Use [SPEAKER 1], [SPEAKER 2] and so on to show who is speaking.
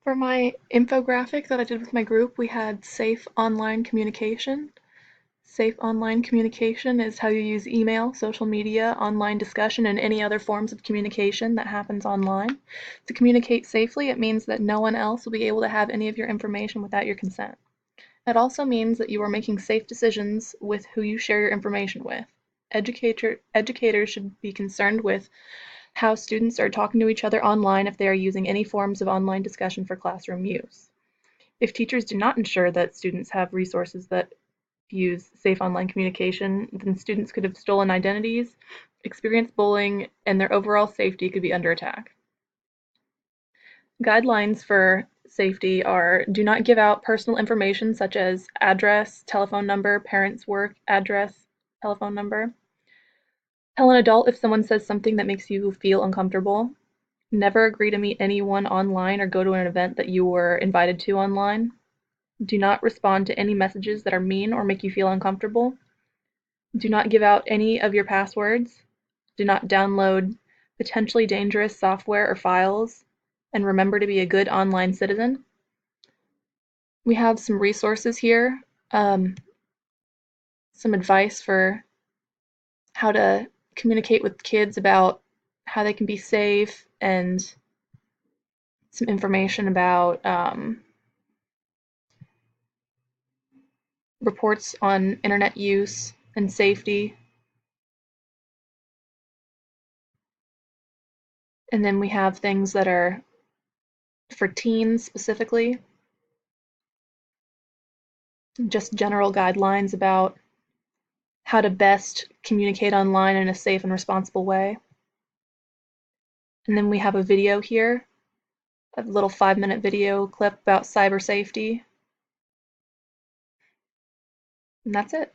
[SPEAKER 1] For my infographic that I did with my group, we had safe online communication. Safe online communication is how you use email, social media, online discussion, and any other forms of communication that happens online. To communicate safely, it means that no one else will be able to have any of your information without your consent. It also means that you are making safe decisions with who you share your information with. Educators should be concerned with how students are talking to each other online if they are using any forms of online discussion for classroom use. If teachers do not ensure that students have resources that use safe online communication, then students could have stolen identities, experience bullying, and their overall safety could be under attack. Guidelines for safety are: do not give out personal information such as address, telephone number, parents' work address, telephone number. Tell an adult if someone says something that makes you feel uncomfortable. Never agree to meet anyone online or go to an event that you were invited to online. Do not respond to any messages that are mean or make you feel uncomfortable. Do not give out any of your passwords. Do not download potentially dangerous software or files. And remember to be a good online citizen. We have some resources here, um, some advice for how to communicate with kids about how they can be safe, and some information about reports on internet use and safety. And then we have things that are for teens specifically, just general guidelines about how to best communicate online in a safe and responsible way. And then we have a video here, a little 5-minute video clip about cyber safety. And that's it.